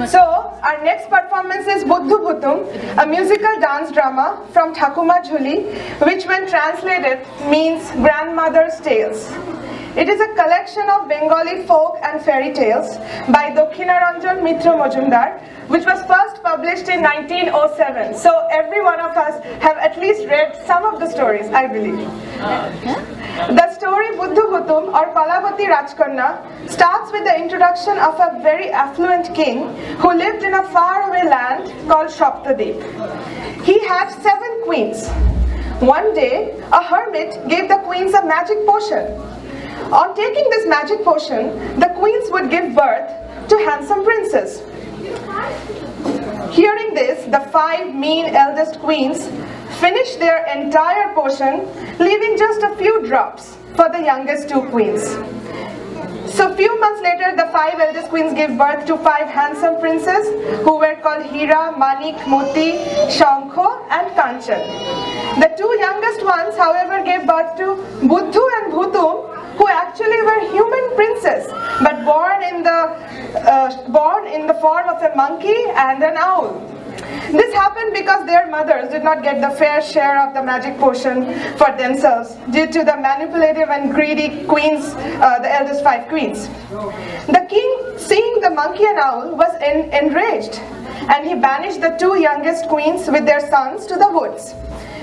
So, our next performance is Buddhu Bhutum, a musical dance drama from Thakuma Jhuli, which when translated means grandmother's tales. It is a collection of Bengali folk and fairy tales by Dakshinaranjan Mitra Majumdar, which was first published in 1907. So every one of us have at least read some of the stories, I believe. The story Buddhu Bhutum or Palavati Rajkanna starts with the introduction of a very affluent king who lived in a faraway land called Shaptadip. He had 7 queens. One day, a hermit gave the queens a magic potion. On taking this magic potion, the queens would give birth to handsome princes. Hearing this, the 5 mean eldest queens finished their entire potion, leaving just a few drops for the youngest 2 queens. So few months later, the 5 eldest queens gave birth to 5 handsome princes who were called Hira, Manik, Moti, Shankho and Kanchan. The 2 youngest ones, however, gave birth to Buddhu and Bhutum, who actually were human princes, but born in the form of a monkey and an owl. This happened because their mothers did not get the fair share of the magic potion for themselves due to the manipulative and greedy queens, the eldest 5 queens. The king, seeing the monkey and owl, was enraged, and he banished the 2 youngest queens with their sons to the woods,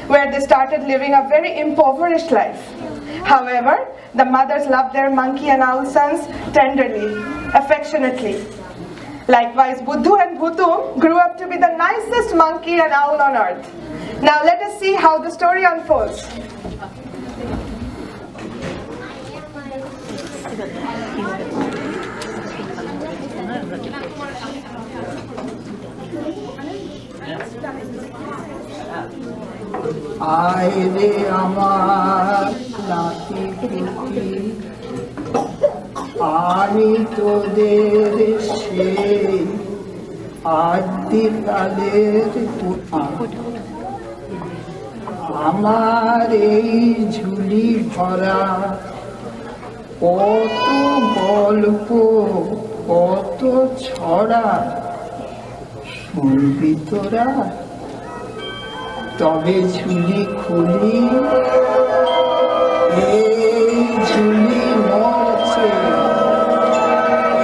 where they started living a very impoverished life. However, the mothers loved their monkey and owl sons tenderly, affectionately. Likewise, Buddhu and Bhutum grew up to be the nicest monkey and owl on earth. Now let us see how the story unfolds. আইরে আমার নাতি পুতি আমি তোদের সেই আদিকালের আমার এই ঝুলি ভরা কত গল্প কত ছড়া শুনবি তোরা তবে ঝুলি খুলি এই ঝুলি মরছে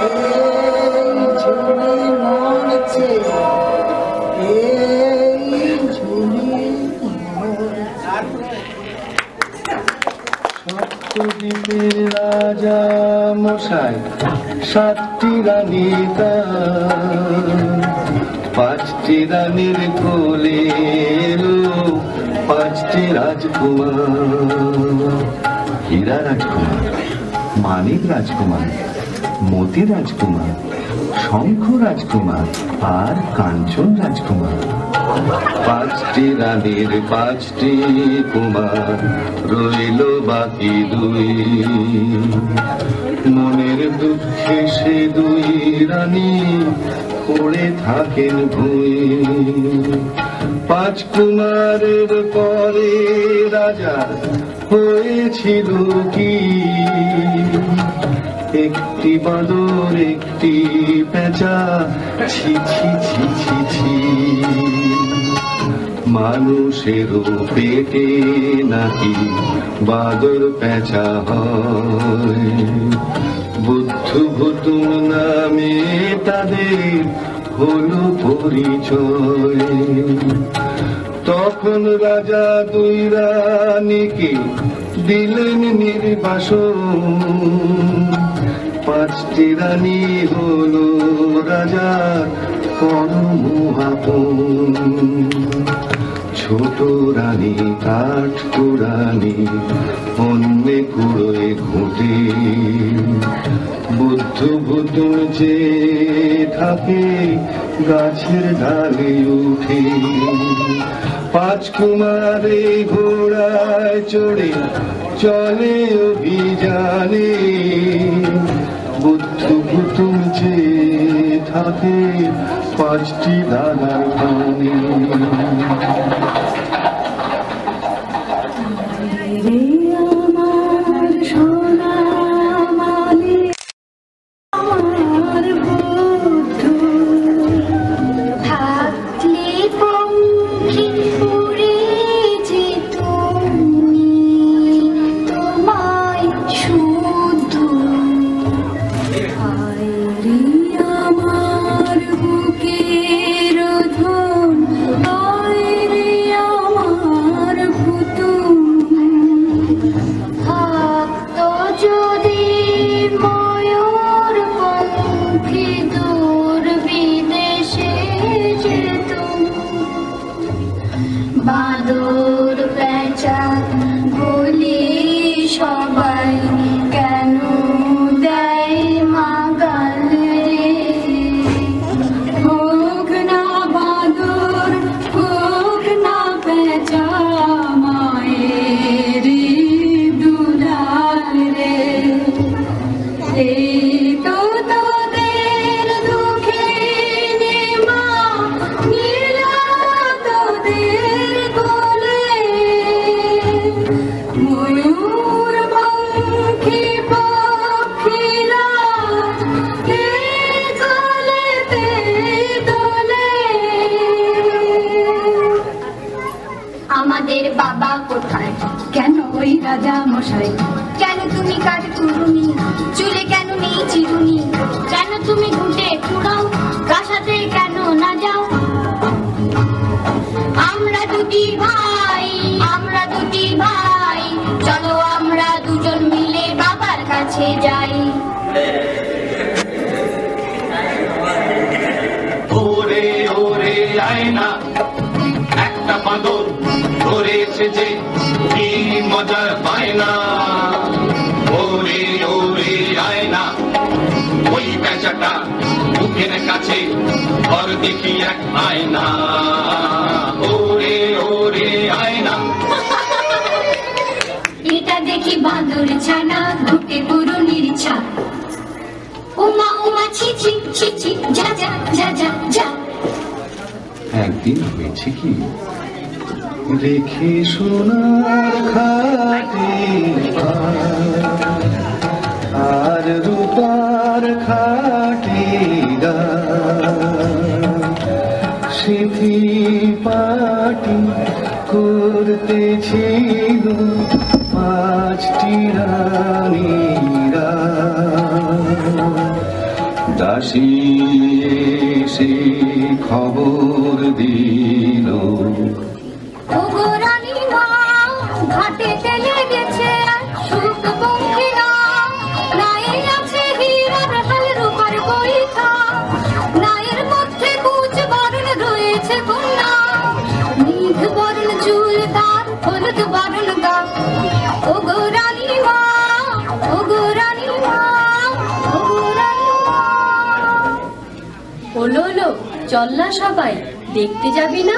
এই ঝুলি মরছে এই ঝুলি সপ্তদ্বীপের রাজা মশাই 7টি রানী তার 5টি রানীর কোলে এলো 5টি রাজকুমার হীরা রাজকুমার মানিক রাজকুমার মতি রাজকুমার শঙ্খ রাজকুমার আর কাঞ্চন রাজকুমার 5টি রানীর 5টি কুমার রইল বাকি 2 মনের দুঃখে সে 2 রানী পড়ে থাকেন ভুঁই 5 কুমারের পরে রাজা হয়েছিল কি একটি বাঁদর একটি পেঁচা ছি ছি ছি ছি ছি মানুষেরও পেটে নাকি বাঁদর পেঁচা হয় বুদ্ধু ভুতুম নামে তাদের হলো পরিচয় তখন রাজা 2 রানীকে দিলেন নির্বাসন 5টি রানী হলো রাজার পরম আপন ছোট রানী কাঠকুড়ানি অন্যে কুড়োয় ঘুঁটে বুদ্ধু ভুতুম যে থাকে গাছের ডালে উঠে 5 কুমারে ঘোড়ায় চড়ে চলে অভিযানে বুদ্ধু ভুতুম যে থাকে 5টি দাদার পানে আমার বুদ্ধু বাঁচা বলি সবাই কেন দেয় মাগাল রে হোক না বাদর হোক না পেঁচা মায়ের দুলাল রে এই তো তোদের দুঃখে মা নীলা তোদের কোলে ময়ূর পঙ্খী পক্ষীরা এই কোলেতে দোলে আমাদের বাবা কোথায় কেন ওই রাজা মশাই কেন তুমি কাঠ তুরুনি চুলে কেন নেই চিরুনি কেন তুমি ঘুটে কুড়াও প্রাসাদে কেন না যাও আমরা দুটি ভাই চলো আমরা দুজন মিলে বাবার কাছে যাই ওরে ওরে আয়না একটা বাঁদর ধরেছে যে কি মজার পায় না ওরে ওরে আয়না ওই বেচাটা মুখের কাছে ঘর দেখি এক আয়না ওরে ওরে আয়না এটা দেখি বাঁদর ছানা ঘুটে পুরনির ছা উমা উমা ছি ছি ছি ছি যা যা যা যা যা একদিন হয়েছে কি রেখে সোনার খাটে আর রূপার খাটে সিথি পাটি করতেছিল পাঁচটি রানীরা দাসী এসে খবর দিল ওগো রানী মা ঘাটে চলে গেছে সুখ পঙ্খিরা নায়ে আছে হীরার হাল রূপার বৈঠা নায়ের মধ্যে কুচ বরণ রয়েছে কন্যা নীল বরণ চুল তার হলুদ বরণ গা ওগো রানী মা ওগো রানী মা ওগো রানী মা ওলো চল না সবাই দেখতে যাবি না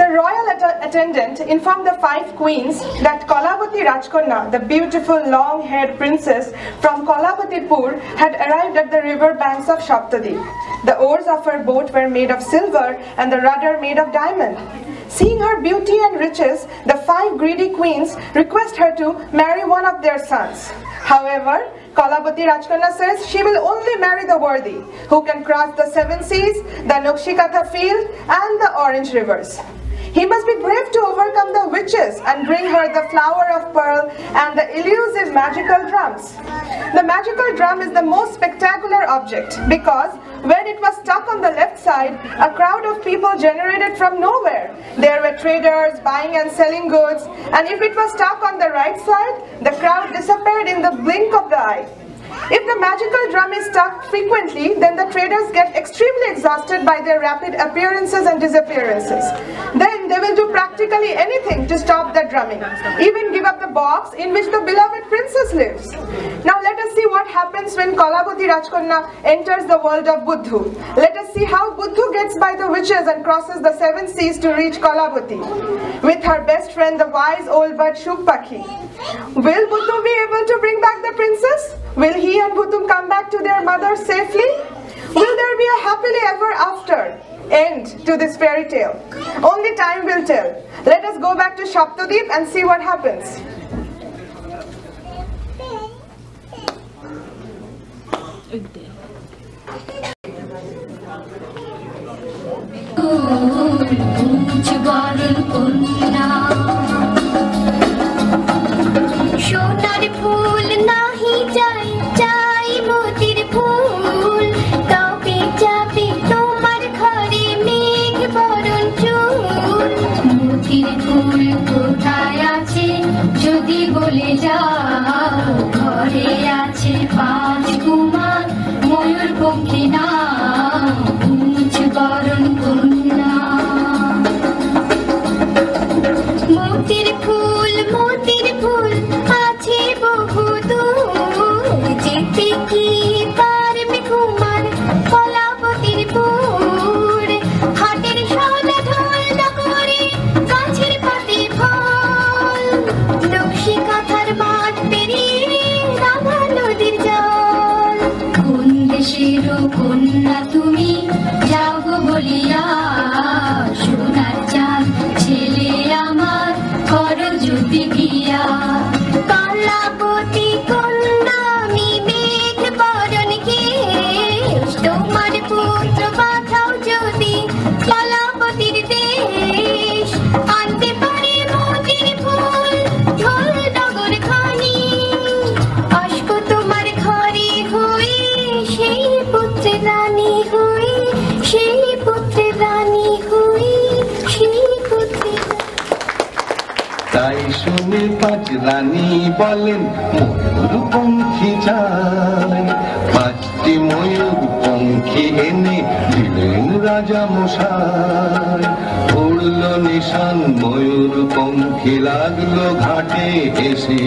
The royal attendant informed the 5 queens that Kalavati Rajkonna, the beautiful long-haired princess from Kalavatipur, had arrived at the river banks of Shaptadip. The oars of her boat were made of silver and the rudder made of diamond. Seeing her beauty and riches, the 5 greedy queens request her to marry one of their sons. However, Kalavati Rajkonna says she will only marry the worthy, who can cross the 7 seas, the Nokshikatha field and the orange rivers. He must be brave to overcome the witches and bring her the flower of pearl and the elusive magical drums. The magical drum is the most spectacular object because when it was stuck on the left side, a crowd of people generated from nowhere. There were traders buying and selling goods, and if it was stuck on the right side, the crowd disappeared in the blink of the eye. If the magical drum is stuck frequently, then the traders get extremely exhausted by their rapid appearances and disappearances. Then they will do practically anything to stop the drumming, even give up the box in which the beloved princess lives. Now let us see what happens when Kalavati Rajkonna enters the world of Buddhu. Let us see how Buddhu gets by the witches and crosses the 7 seas to reach Kalavati with her best friend, the wise old bird Shukpakhi. Will Buddhu be able to bring back the princess? Will he and Bhutum come back to their mother safely? Will there be a happily ever after end to this fairy tale? Only time will tell. Let us go back to Shaptadip and see what happens. সোনার ফুল নাহি চাই চাই মোতির ফুল তবে যাবে তোমার ঘরে মেঘ বরণ চুল মোতির ফুল কোথায় আছে যদি বলে যাও ঘরে আছে 5 কুমার ময়ূর পঙ্খী নাম কুঞ্জ বরণ কন্যা কন্যা তুমি যাও গো বলিয়া সোনার চাঁদ ছেলে আমার করো যদি বিয়া কলাবতী কন্যা আমি মেঘ বরণ কেশ তোমার পুত্র পাঠাও যদি কলাবতীর দেশ আনতে পারে মতির ফুল ঢোল ডগর খানি আসবো তোমার ঘরে হই সেই পুত্রের রানী হই সেই পুত্রের রানী হই সেই পুত্রের। তাই শুনে পাঁচ রানী বলেন ময়ূর পঙ্খী চাই, পাঁচটি ময়ূর পঙ্খী এনে দিলেন রাজা মশাই। উড়ল নিশান ময়ূর পঙ্খী লাগলো ঘাটে এসে,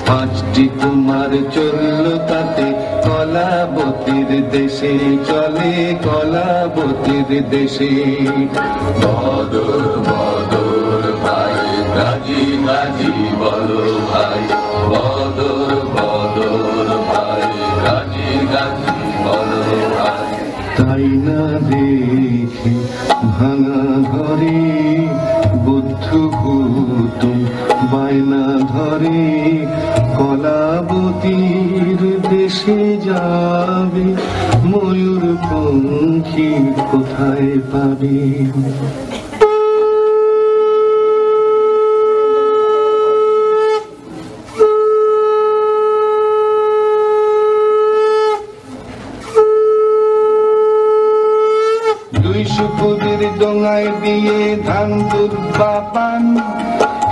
পাঁচটি কুমার চলল তাতে কলাবতীর দেশে, চলে কলাবতীর দেশে। বদর বদর ভাই গাজি গাজি বলো ভাই, বদর বদর ভাই গাজি গাজি বলো ভাই। তাই না দেখে ভাঙা ঘরে বুদ্ধ কুতুম বায়না ধরে, কলাবতীর দেশে যাবে ময়ূর পঙ্খী কোথায় পাবে। সুপুদের ডোঙায় দিয়ে ধান দুর্বা পান,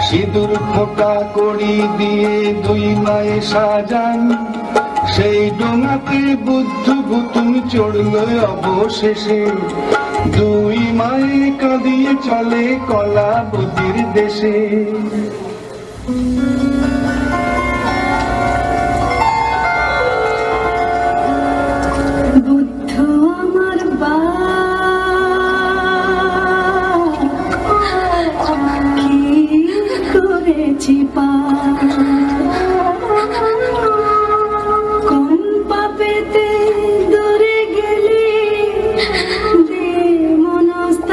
সিঁদুর ফোঁটা কড়ি দিয়ে দুই মায়ে সাজান। সেই ডোঙাতে বুদ্ধ গুতুম চড়ল অবশেষে, দুই মায়ে কাঁদিয়ে চলে কলাবতীর দেশে। বুদ্ধ আমার করেছি কোন পাপেতে দূরে গেলে দে মনস্তাপ,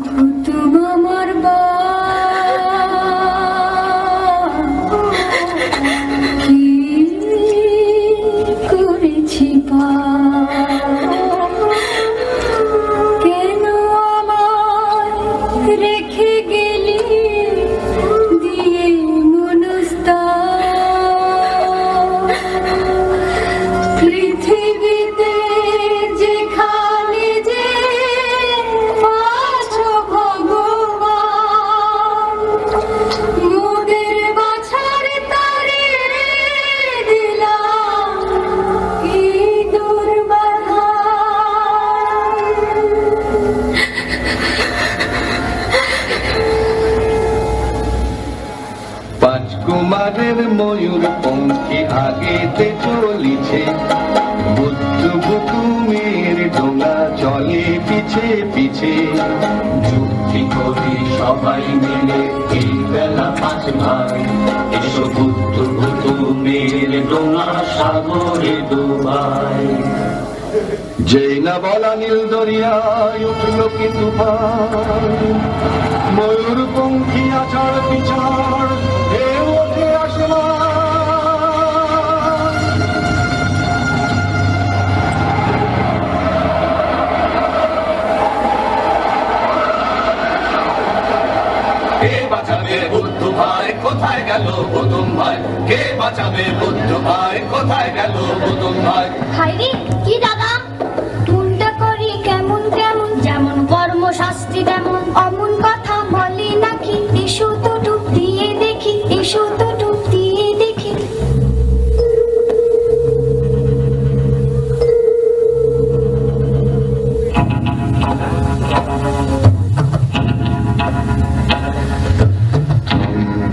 কুতুব আমার কি করেছি কেন আমায় রেখে গেলি দিয়ে মনস্তাপ। পৃথিবীতে যেখানে যে আছো ভগবান, মোদের বাছার তারে দিলাম কি দুর্বাধা। পাঁচ কুমারের ময়ূর পঙ্খী আগেতে চলিছে, বুদ্ধ গুতুমের ডোঙা চলে পিছে পিছে। যুক্তি করি সবাই মিলে এই বেলা পাঁচ ভাই, এসো বুদ্ধ গুতুমের ডোঙা সাগরে ডোবাই। যেই না বলা নীল দরিয়ায় উঠল কি তুফান, ময়ূর পঙ্খী আছাড় পিছাড় ঢেউ ওঠে আসমান। কে বাঁচাবে বুদ্ধ ভাই কোথায় গেল গৌতম ভাই, কে বাঁচাবে বুদ্ধ ভাই কোথায় গেল গৌতম ভাই। হায়রে কি দাদা মনটা করি কেমন কেমন, যেমন কর্মশাস্ত্রী তেমন অমন কথা বলে নাকি। এসো তো ডুব দিয়ে দেখি, এসো তো ডুব দিয়ে দেখি।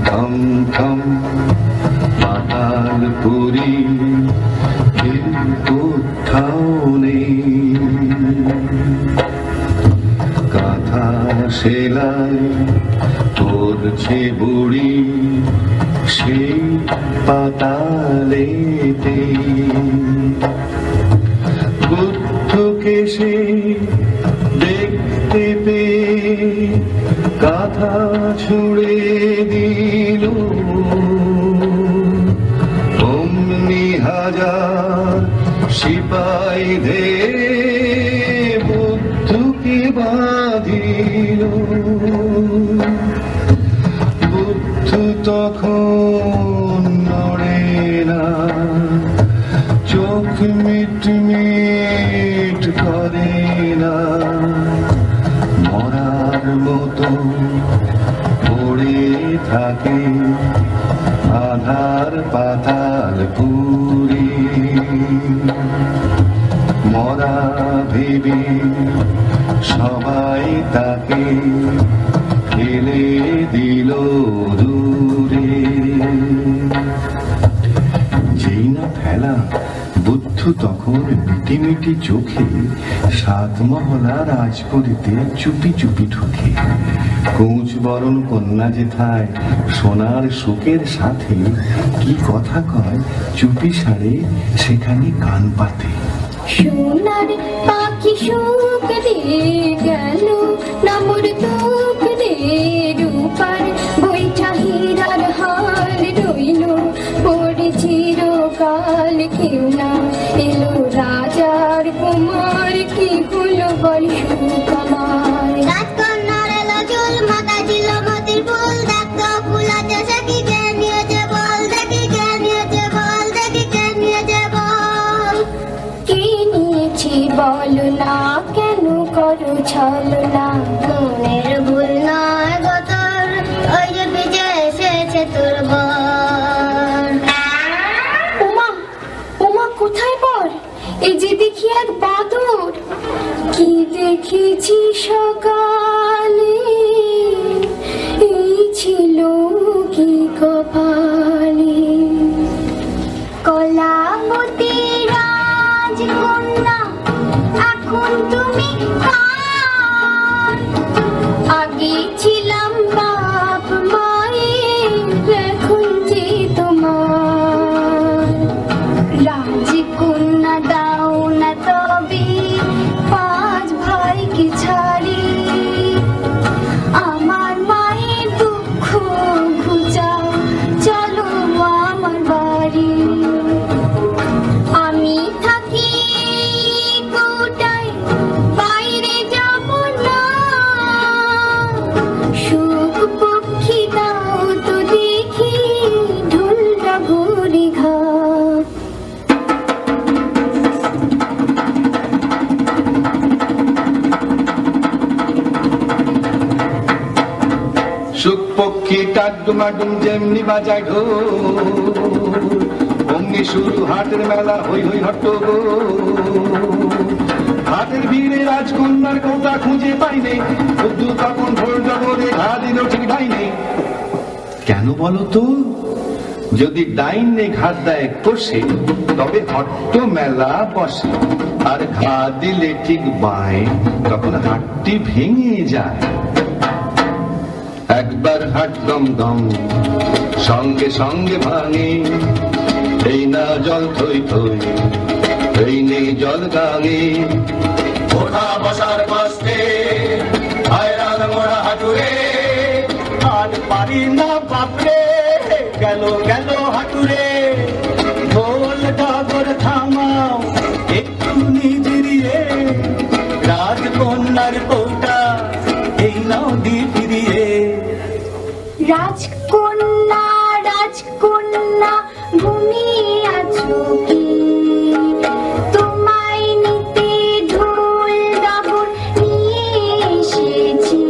থম থম পাতালপুরি কোথাও নেই, কাঁথা সেলাই করছে বুড়ি সেই পাতালেতে বুদ্ধকে সে দেখতে পেয়ে কাঁথা ছুঁড়ে দিল অমনি হাজার সিপাহীদের বুদ্ধকে বাঁধিল বুদ্ধ তখন নড়ে না চোখ মিটমিট করে না মরার মতো পড়ে থাকে আধার পাতাল পুরে মরা ভেবে সবাই তাকে ফেলে দিল দূরে যেই না ফেলা বুদ্ধ তখন মিটিমিটি চোখে সাতমহলা রাজপুরীতে চুপি চুপি ঢুকে কোঁচ বরণ কন্যা যেথায় সোনার শোকের সাথে কি কথা কয় চুপি সারে সেখানে কান পাতে সোনার পাখি সুখ দিয়ে গেল নামর দুঃখ দিয়ে রূপার বৈঠা হীরার হাল রইল পড়ে চিরকাল কেউ না এলো রাজার কুমার কি হলো বল সুখ আমার রাজকন্যার এলো চুল মাথা ছিল মতির ফুল দেখতো ফুলাতে সে কি কে নিয়েছে বল দেখি কে নিয়েছে বল দেখি কে নিয়েছে বল কি নিয়েছি বল না কেন করো ছলনা মনের ভুল নয় গো তোর ওই যে পিছে এসেছে তোর বর ওমা ওমা কোথায় বল এই যে দেখি এক বাদর কি দেখেছি সকালে এই ছিল কি কপালে কলাবতী রাজকন্যা এখন তুমি কার আগে ছিলাম বাপ মায়ের এখন যে তোমার রাজকন্যা দাও না তবে পাঁচ ভাইকে ছাড়ি আমার মায়ের দুঃখ ঘুচাও চলো আমার বাড়ি আমি থাকি কোটায় বাইরে যাব না সুখ পক্ষী দাও তো দেখি ঢুলটা ঘুরি ঘাট সুখ পক্ষী টাডুমাডুম যেমনি বাজায় ঢোল অমনি শুরু হাটের মেলা হই হই হট্টগোল হাটের ভিড়ে রাজকন্যার কোটা খুঁজে পাইনে বুদ্ধ তখন ভোর জগরে ঘা দিল ঠিক ডাইনে কেন বলো তো যদি ডাইনে ঘাট দেয় কষে তবে হট্ট মেলা বসে আর ঘা দিলে ঠিক বাঁয়ে তখন হাটটি ভেঙে যায় একবার হাট দম দম সঙ্গে সঙ্গে ভাঙে এই না জল থই থই এই নেই জল গাঙে ওঠা বসার কষ্টে হায়রান মোরা হাঁটুরে আর পারি না বাপরে গেল গেল হাঁটুরে ঢোল ডাগর থামাও একটু নিজেরিয়ে রাজকন্যার কোটা এই নাও দি ফিরিয়ে রাজকন্যা রাজকন্যা ঘুমিয়ে আছো কি তোমায় নিতে ঢোল ডাগর নিয়ে এসেছি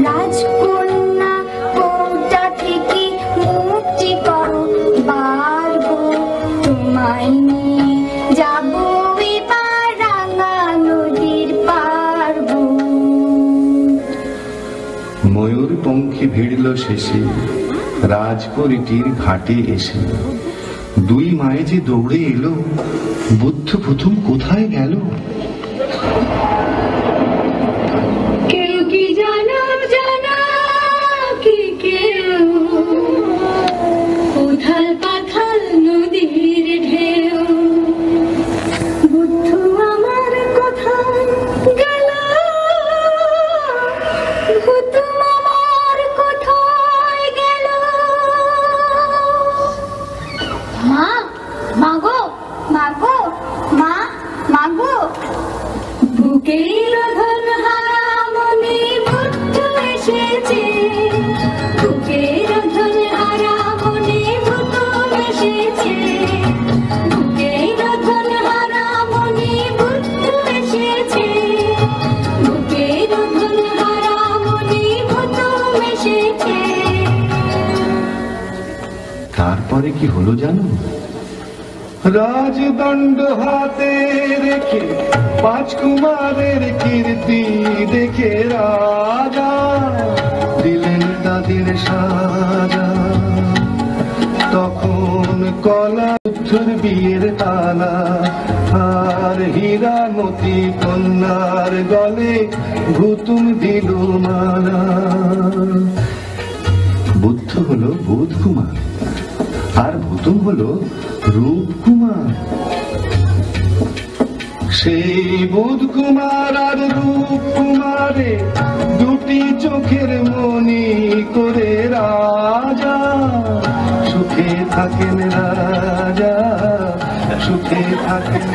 রাজকন্যা কোটা থেকে মুক্তি করো বারবো তোমায় নিয়ে যাবো এবার রাঙা নদীর পারবো ময়ূর পঙ্খী ভিড়ল শেষে রাজপরীটির ঘাটে এসে দুই মায়ে যে দৌড়ে এলো বুদ্ধ প্রথম কোথায় গেল কেউ কি জানো জানা কি কেউ বুকের ধন হারা মনে বুদ্ধ এসেছে, বুকের ধন হারা মনে বুদ্ধ এসেছে, বুকের ধন হারা মনে বুদ্ধ এসেছে, বুকের ধন হারা মনে বুদ্ধ এসেছে। তারপরে কি হলো জানো? রাজদণ্ড হাতে রেখে 5 কুমারের কীর্তি দেখে রাজা দিলেন তাদের সাজা। তখন কলা বুদ্ধর বিয়ের তালা, আর হীরা মতি কন্যার গলে ভুতুম দিল মালা। বুদ্ধ হলো বোধ কুমার, আর ভুতুম হলো রূপ কুমার। সেই বোধ কুমার আর রূপ কুমারে দুটি চোখের মনি করে রাজা সুখে থাকেন, রাজা সুখে থাকেন।